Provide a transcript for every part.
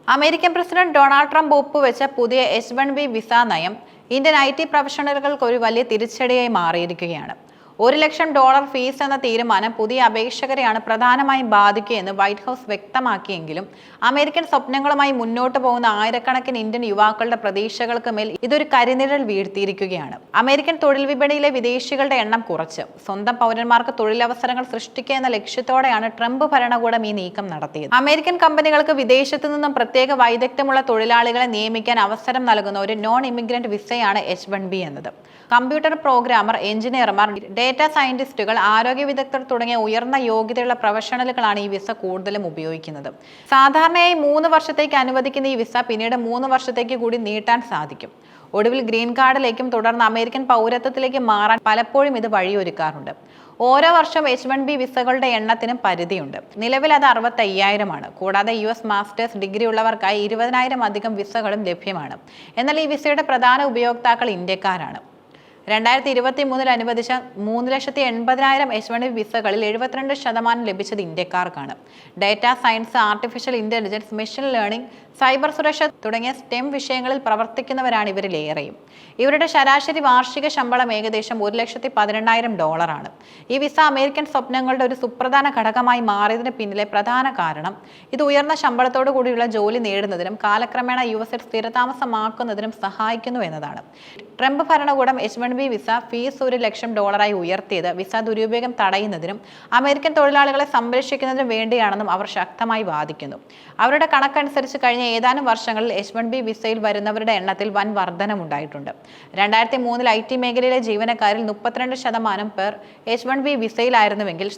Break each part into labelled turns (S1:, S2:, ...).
S1: American president Donald Trump ഒപ്പുവെച്ച പുതിയ H-1B visa നയം ഇന്ത്യൻ IT പ്രൊഫഷണലുകൾക്ക് ഒരു വലിയ തിരിച്ചടിയായി മാറിയിരിക്കുകയാണ്. $1,00,000 ഫീസ് എന്ന തീരുമാനം പുതിയ അപേക്ഷകരെയാണ് പ്രധാനമായും ബാധിക്കുകയെന്ന് വൈറ്റ് ഹൗസ് വ്യക്തമാക്കിയെങ്കിലും അമേരിക്കൻ സ്വപ്നങ്ങളുമായി മുന്നോട്ട് പോകുന്ന ആയിരക്കണക്കിന് ഇന്ത്യൻ യുവാക്കളുടെ പ്രതീക്ഷകൾക്ക് മേൽ ഇതൊരു കരിനിഴൽ വീഴ്ത്തിയിരിക്കുകയാണ്. അമേരിക്കൻ തൊഴിൽ വിപണിയിലെ വിദേശികളുടെ എണ്ണം കുറച്ച് സ്വന്തം പൗരന്മാർക്ക് തൊഴിലവസരങ്ങൾ സൃഷ്ടിക്കുക എന്ന ലക്ഷ്യത്തോടെയാണ് ട്രംപ് ഭരണകൂടം ഈ നീക്കം നടത്തിയത്. അമേരിക്കൻ കമ്പനികൾക്ക് വിദേശത്തു നിന്നും പ്രത്യേക വൈദഗ്ധ്യമുള്ള തൊഴിലാളികളെ നിയമിക്കാൻ അവസരം നൽകുന്ന ഒരു നോൺ ഇമിഗ്രന്റ് വിസയാണ് H-1B എന്നത്. കമ്പ്യൂട്ടർ പ്രോഗ്രാമർ, എഞ്ചിനീയർമാർ, ഡേറ്റാ സയന്റിസ്റ്റുകൾ, ആരോഗ്യ വിദഗ്ധർ തുടങ്ങിയ ഉയർന്ന യോഗ്യതയുള്ള പ്രൊഫഷണലുകളാണ് ഈ വിസ കൂടുതലും ഉപയോഗിക്കുന്നത്. സാധാരണയായി 3 വർഷത്തേക്ക് അനുവദിക്കുന്ന ഈ വിസ പിന്നീട് 3 വർഷത്തേക്ക് കൂടി നീട്ടാൻ സാധിക്കും. ഒടുവിൽ ഗ്രീൻ കാർഡിലേക്കും തുടർന്ന് അമേരിക്കൻ പൗരത്വത്തിലേക്ക് മാറാൻ പലപ്പോഴും ഇത് വഴിയൊരുക്കാറുണ്ട്. ഓരോ വർഷം H-1B വിസകളുടെ എണ്ണത്തിനും പരിധിയുണ്ട്. നിലവിൽ അത് 65,000 കൂടാതെ US മാസ്റ്റേഴ്സ് ഡിഗ്രി ഉള്ളവർക്കായി 20,000 അധികം വിസകളും ലഭ്യമാണ്. എന്നാൽ ഈ വിസയുടെ പ്രധാന ഉപയോക്താക്കൾ ഇന്ത്യക്കാരാണ്. 2023 അനുവദിച്ച 3,80,000 H-1B വിസകളിൽ 72% ലഭിച്ചത് ഇന്ത്യക്കാർക്കാണ്. Data science, artificial intelligence, machine learning, cyber സുരക്ഷ തുടങ്ങിയ STEM വിഷയങ്ങളിൽ പ്രവർത്തിക്കുന്നവരാണ് ഇവരിലേറെയും. ഇവരുടെ ശരാശരി വാർഷിക ശമ്പളം ഏകദേശം $1,12,000 ഈ വിസ അമേരിക്കൻ സ്വപ്നങ്ങളുടെ ഒരു സുപ്രധാന ഘടകമായി മാറിയതിന് പിന്നിലെ പ്രധാന കാരണം ഇത് ഉയർന്ന ശമ്പളത്തോടു കൂടിയുള്ള ജോലി നേടുന്നതിനും കാലക്രമേണ US-ൽ സ്ഥിരതാമസമാക്കുന്നതിനും സഹായിക്കുന്നു എന്നതാണ്. ട്രംപ് ഭരണകൂടം H-1B വിസ ഫീസ് $1,00,000 ഉയർത്തിയത് വിസ ദുരുപയോഗം തടയുന്നതിനും അമേരിക്കൻ തൊഴിലാളികളെ സംരക്ഷിക്കുന്നതിനും വേണ്ടിയാണെന്നും അവർ ശക്തമായി വാദിക്കുന്നു. അവരുടെ കണക്കനുസരിച്ച് കഴിഞ്ഞ ഏതാനും വർഷങ്ങളിൽ H-1B വിസയിൽ വരുന്നവരുടെ എണ്ണത്തിൽ വൻ വർധനമുണ്ടായിട്ടുണ്ട്. 2003 IT മേഖലയിലെ ജീവനക്കാരിൽ 32% പേർ H-1B വിസയിലായിരുന്നുവെങ്കിൽ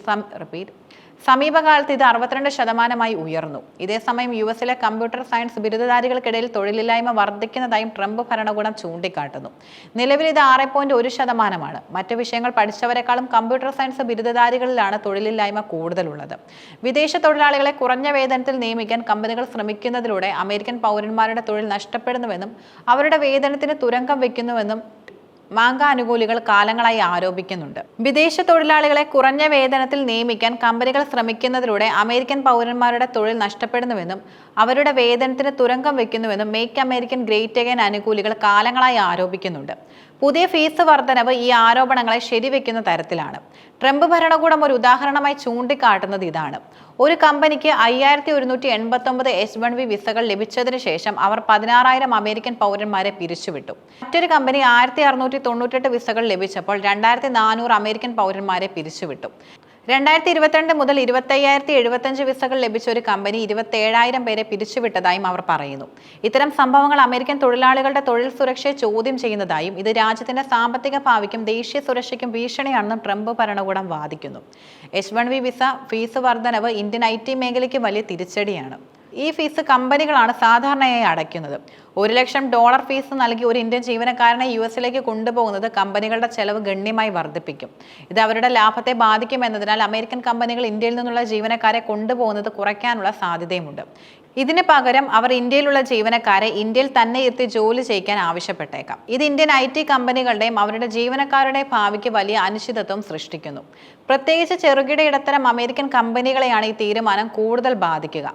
S1: സമീപകാലത്ത് ഇത് 62% ഉയർന്നു. ഇതേസമയം US-ലെ കമ്പ്യൂട്ടർ സയൻസ് ബിരുദധാരികൾക്കിടയിൽ തൊഴിലില്ലായ്മ വർദ്ധിക്കുന്നതായും ട്രംപ് ഭരണകൂടം ചൂണ്ടിക്കാട്ടുന്നു. നിലവിൽ ഇത് 6.1%. മറ്റ് വിഷയങ്ങൾ പഠിച്ചവരെക്കാളും കമ്പ്യൂട്ടർ സയൻസ് ബിരുദധാരികളിലാണ് തൊഴിലില്ലായ്മ കൂടുതലുള്ളത്. വിദേശ തൊഴിലാളികളെ കുറഞ്ഞ വേതനത്തിൽ നിയമിക്കാൻ കമ്പനികൾ ശ്രമിക്കുന്നതിലൂടെ അമേരിക്കൻ പൗരന്മാരുടെ തൊഴിൽ നഷ്ടപ്പെടുന്നുവെന്നും അവരുടെ വേതനത്തിന് തുരങ്കം വയ്ക്കുന്നുവെന്നും മാങ്ക അനുകൂലികൾ കാലങ്ങളായി ആരോപിക്കുന്നുണ്ട്. വിദേശ തൊഴിലാളികളെ കുറഞ്ഞ വേതനത്തിൽ നിയമിക്കാൻ കമ്പനികൾ ശ്രമിക്കുന്നതിലൂടെ അമേരിക്കൻ പൗരന്മാരുടെ തൊഴിൽ നഷ്ടപ്പെടുന്നുവെന്നും അവരുടെ വേതനത്തിന് തുരങ്കം വെക്കുന്നുവെന്നും മേക്ക് അമേരിക്കൻ ഗ്രേറ്റ് അഗൈൻ അനുകൂലികൾ കാലങ്ങളായി ആരോപിക്കുന്നുണ്ട്. പുതിയ ഫീസ് വർധനവ് ഈ ആരോപണങ്ങളെ ശരിവെക്കുന്ന തരത്തിലാണ്. ട്രംപ് ഭരണകൂടം ഒരു ഉദാഹരണമായി ചൂണ്ടിക്കാട്ടുന്നത് ഇതാണ്. ഒരു കമ്പനിക്ക് 5,189 H-1B വിസകൾ ലഭിച്ചതിന് ശേഷം അവർ 16,000 അമേരിക്കൻ പൗരന്മാരെ പിരിച്ചുവിട്ടു. മറ്റൊരു കമ്പനി 1,698 വിസകൾ ലഭിച്ചപ്പോൾ 2,400 അമേരിക്കൻ പൗരന്മാരെ പിരിച്ചുവിട്ടു. 2022 മുതൽ 25,075 വിസകൾ ലഭിച്ച ഒരു കമ്പനി 27,000 പേരെ പിരിച്ചുവിട്ടതായും അവർ പറയുന്നു. ഇത്തരം സംഭവങ്ങൾ അമേരിക്കൻ തൊഴിലാളികളുടെ തൊഴിൽ സുരക്ഷയെ ചോദ്യം ചെയ്യുന്നതായും ഇത് രാജ്യത്തിന്റെ സാമ്പത്തിക ഭാവിക്കും ദേശീയ സുരക്ഷയ്ക്കും ഭീഷണിയാണെന്നും ട്രംപ് ഭരണകൂടം വാദിക്കുന്നു. H-1B വിസ ഫീസ് വർധനവ് ഇന്ത്യൻ IT മേഖലയ്ക്ക് വലിയ തിരിച്ചടിയാണ്. ഈ ഫീസ് കമ്പനികളാണ് സാധാരണയായി അടയ്ക്കുന്നത്. $1,00,000 ഫീസ് നൽകി ഒരു ഇന്ത്യൻ ജീവനക്കാരനെ US-ലേക്ക് കൊണ്ടുപോകുന്നത് കമ്പനികളുടെ ചെലവ് ഗണ്യമായി വർദ്ധിപ്പിക്കും. ഇത് അവരുടെ ലാഭത്തെ ബാധിക്കുമെന്നതിനാൽ അമേരിക്കൻ കമ്പനികൾ ഇന്ത്യയിൽ നിന്നുള്ള ജീവനക്കാരെ കൊണ്ടുപോകുന്നത് കുറയ്ക്കാനുള്ള സാധ്യതയുമുണ്ട്. ഇതിന് പകരം അവർ ഇന്ത്യയിലുള്ള ജീവനക്കാരെ ഇന്ത്യയിൽ തന്നെ എത്തി ജോലി ചെയ്യിക്കാൻ ആവശ്യപ്പെട്ടേക്കാം. ഇത് ഇന്ത്യൻ IT കമ്പനികളുടെയും അവരുടെ ജീവനക്കാരുടെ ഭാവിക്ക് വലിയ അനിശ്ചിതത്വം സൃഷ്ടിക്കുന്നു. പ്രത്യേകിച്ച് ചെറുകിട ഇടത്തരം അമേരിക്കൻ കമ്പനികളെയാണ് ഈ തീരുമാനം കൂടുതൽ ബാധിക്കുക.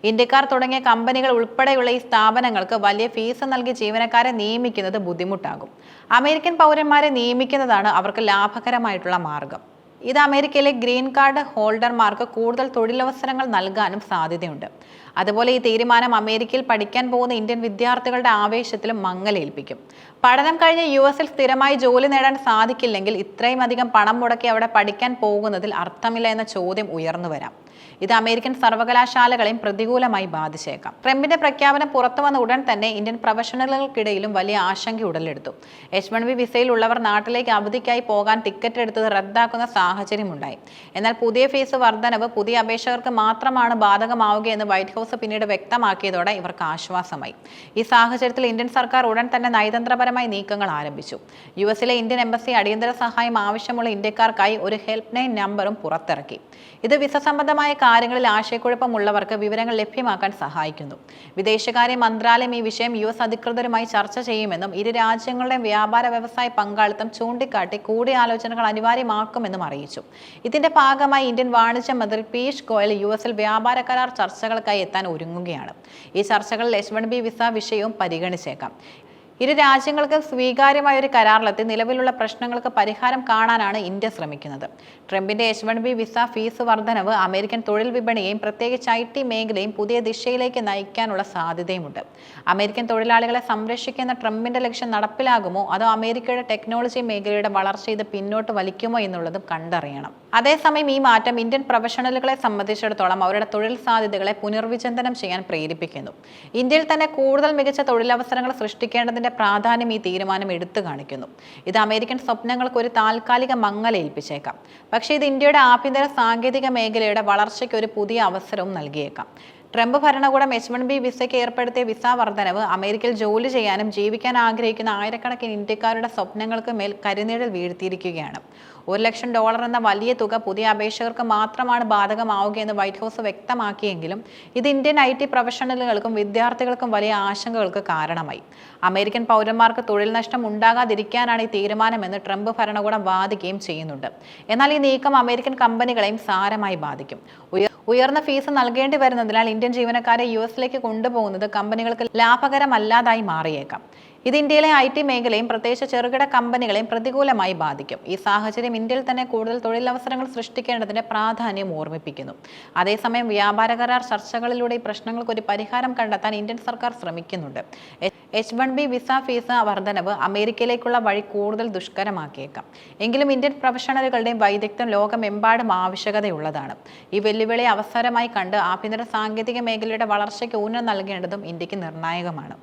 S1: ഇന്ത്യക്കാർ തുടങ്ങിയ കമ്പനികൾ ഉൾപ്പെടെയുള്ള ഈ സ്ഥാപനങ്ങൾക്ക് വലിയ ഫീസ് നൽകി ജീവനക്കാരെ നിയമിക്കുന്നത് ബുദ്ധിമുട്ടാകും. അമേരിക്കൻ പൗരന്മാരെ നിയമിക്കുന്നതാണ് അവർക്ക് ലാഭകരമായിട്ടുള്ള മാർഗം. ഇത് അമേരിക്കയിലെ ഗ്രീൻ കാർഡ് ഹോൾഡർമാർക്ക് കൂടുതൽ തൊഴിലവസരങ്ങൾ നൽകാനും സാധ്യതയുണ്ട്. അതുപോലെ ഈ തീരുമാനം അമേരിക്കയിൽ പഠിക്കാൻ പോകുന്ന ഇന്ത്യൻ വിദ്യാർത്ഥികളുടെ ആവേശത്തിലും മങ്ങലേൽപ്പിക്കും. പഠനം കഴിഞ്ഞ് US-ൽ സ്ഥിരമായി ജോലി നേടാൻ സാധിക്കില്ലെങ്കിൽ ഇത്രയും അധികം പണം മുടക്കി അവിടെ പഠിക്കാൻ പോകുന്നതിൽ അർത്ഥമില്ല എന്ന ചോദ്യം ഉയർന്നു വരാം. ഇത് അമേരിക്കൻ സർവകലാശാലകളെയും പ്രതികൂലമായി ബാധിച്ചേക്കാം. ട്രംപിന്റെ പ്രഖ്യാപനം പുറത്തു വന്ന ഉടൻ തന്നെ ഇന്ത്യൻ പ്രൊഫഷണലുകൾക്കിടയിലും വലിയ ആശങ്ക ഉടലെടുത്തു. H-1B വിസയിൽ ഉള്ളവർ നാട്ടിലേക്ക് അവധിക്കായി പോകാൻ ടിക്കറ്റ് എടുത്തത് റദ്ദാക്കുന്ന സാഹചര്യമുണ്ടായി. എന്നാൽ പുതിയ ഫീസ് വർധനവ് പുതിയ അപേക്ഷകർക്ക് മാത്രമാണ് ബാധകമാവുകയെന്ന് വൈറ്റ് ഹൗസ് പിന്നീട് വ്യക്തമാക്കിയതോടെ ഇവർക്ക് ആശ്വാസമായി. ഈ സാഹചര്യത്തിൽ ഇന്ത്യൻ സർക്കാർ ഉടൻ തന്നെ നയതന്ത്രപരമായി നീക്കങ്ങൾ ആരംഭിച്ചു. US-ലെ ഇന്ത്യൻ എംബസി അടിയന്തര സഹായം ആവശ്യമുള്ള ഇന്ത്യക്കാർക്കായി ഒരു ഹെൽപ്പ് ലൈൻ നമ്പറും പുറത്തിറക്കി. ഇത് വിസ സംബന്ധമായ കാര്യങ്ങളിൽ ആശയക്കുഴപ്പമുള്ളവർക്ക് വിവരങ്ങൾ ലഭ്യമാക്കാൻ സഹായിക്കുന്നു. വിദേശകാര്യ മന്ത്രാലയം ഈ വിഷയം US അധികൃതരുമായി ചർച്ച ചെയ്യുമെന്നും ഇരു രാജ്യങ്ങളുടെയും വ്യാപാര വ്യവസായ പങ്കാളിത്തം ചൂണ്ടിക്കാട്ടി കൂടിയാലോചനകൾ അനിവാര്യമാക്കുമെന്നും അറിയിച്ചു. ഇതിന്റെ ഭാഗമായി ഇന്ത്യൻ വാണിജ്യ മന്ത്രി പീയൂഷ് ഗോയൽ US-ൽ വ്യാപാര കരാർ ചർച്ചകൾക്കായി എത്താൻ ഒരുങ്ങുകയാണ്. ഈ ചർച്ചകളിൽ H-1B വിസ വിഷയവും പരിഗണിച്ചേക്കാം. ഇരു രാജ്യങ്ങൾക്ക് സ്വീകാര്യമായ ഒരു കരാറിലെത്തി നിലവിലുള്ള പ്രശ്നങ്ങൾക്ക് പരിഹാരം കാണാനാണ് ഇന്ത്യ ശ്രമിക്കുന്നത്. ട്രംപിന്റെ H-1B വിസ ഫീസ് വർധനവ് അമേരിക്കൻ തൊഴിൽ വിപണിയെയും പ്രത്യേകിച്ച് IT മേഖലയും പുതിയ ദിശയിലേക്ക് നയിക്കാനുള്ള സാധ്യതയുമുണ്ട്. അമേരിക്കൻ തൊഴിലാളികളെ സംരക്ഷിക്കുന്ന ട്രംപിന്റെ ലക്ഷ്യം നടപ്പിലാകുമോ അതോ അമേരിക്കയുടെ ടെക്നോളജി മേഖലയുടെ വളർച്ച ഇത് പിന്നോട്ട് വലിക്കുമോ എന്നുള്ളതും കണ്ടറിയണം. അതേസമയം ഈ മാറ്റം ഇന്ത്യൻ പ്രൊഫഷണലുകളെ സംബന്ധിച്ചിടത്തോളം അവരുടെ തൊഴിൽ സാധ്യതകളെ പുനർവിചിന്തനം ചെയ്യാൻ പ്രേരിപ്പിക്കുന്നു. ഇന്ത്യയിൽ തന്നെ കൂടുതൽ മികച്ച തൊഴിലവസരങ്ങൾ സൃഷ്ടിക്കേണ്ടതിന്റെ പ്രാധാന്യം ഈ തീരുമാനം എടുത്തു കാണിക്കുന്നു. ഇത് അമേരിക്കൻ സ്വപ്നങ്ങൾക്ക് ഒരു താൽക്കാലിക മങ്ങലേൽപ്പിച്ചേക്കാം. പക്ഷേ ഇത് ഇന്ത്യയുടെ ആഭ്യന്തര സാങ്കേതിക മേഖലയുടെ വളർച്ചയ്ക്ക് ഒരു പുതിയ അവസരവും നൽകിയേക്കാം. ട്രംപ് ഭരണകൂടം H-1B വിസയ്ക്ക് ഏർപ്പെടുത്തിയ വിസ വർധനവ് അമേരിക്കയിൽ ജോലി ചെയ്യാനും ജീവിക്കാൻ ആഗ്രഹിക്കുന്ന ആയിരക്കണക്കിന് ഇന്ത്യക്കാരുടെ സ്വപ്നങ്ങൾക്ക് മേൽ കരിനിഴൽ വീഴ്ത്തിയിരിക്കുകയാണ്. $1,00,000 എന്ന വലിയ തുക പുതിയ അപേക്ഷകർക്ക് മാത്രമാണ് ബാധകമാവുകയെന്ന് വൈറ്റ് ഹൗസ് വ്യക്തമാക്കിയെങ്കിലും ഇത് ഇന്ത്യൻ IT പ്രൊഫഷണലുകൾക്കും വിദ്യാർത്ഥികൾക്കും വലിയ ആശങ്കകൾക്ക് കാരണമായി. അമേരിക്കൻ പൗരന്മാർക്ക് തൊഴിൽ നഷ്ടം ഉണ്ടാകാതിരിക്കാനാണ് ഈ തീരുമാനമെന്ന് ട്രംപ് ഭരണകൂടം വാദിക്കുകയും ചെയ്യുന്നുണ്ട്. എന്നാൽ ഈ നീക്കം അമേരിക്കൻ കമ്പനികളെയും സാരമായി ബാധിക്കും. ഉയർന്ന ഫീസ് നൽകേണ്ടി വരുന്നതിനാൽ ഇന്ത്യൻ ജീവനക്കാരെ US-ലേക്ക് കൊണ്ടുപോകുന്നത് കമ്പനികൾക്ക് ലാഭകരമല്ലാതായി മാറിയേക്കാം. ഇത് ഇന്ത്യയിലെ IT മേഖലയും പ്രത്യേകിച്ച് ചെറുകിട കമ്പനികളെയും പ്രതികൂലമായി ബാധിക്കും. ഈ സാഹചര്യം ഇന്ത്യയിൽ തന്നെ കൂടുതൽ തൊഴിലവസരങ്ങൾ സൃഷ്ടിക്കേണ്ടതിന്റെ പ്രാധാന്യം ഓർമ്മിപ്പിക്കുന്നു. അതേസമയം വ്യാപാര കരാർ ചർച്ചകളിലൂടെ ഈ പ്രശ്നങ്ങൾക്ക് ഒരു പരിഹാരം കണ്ടെത്താൻ ഇന്ത്യൻ സർക്കാർ ശ്രമിക്കുന്നുണ്ട്. H-1B വിസ ഫീസ് വർധനവ് അമേരിക്കയിലേക്കുള്ള വഴി കൂടുതൽ ദുഷ്കരമാക്കിയേക്കാം. എങ്കിലും ഇന്ത്യൻ പ്രൊഫഷണലുകളുടെയും വൈദഗ്ധ്യം ലോകമെമ്പാടും ആവശ്യകതയുള്ളതാണ്. ഈ വെല്ലുവിളി അവസരമായി കണ്ട് ആഭ്യന്തര സാങ്കേതിക മേഖലയുടെ വളർച്ചയ്ക്ക് ഊന്നൽ നൽകേണ്ടതും ഇന്ത്യക്ക് നിർണായകമാണ്.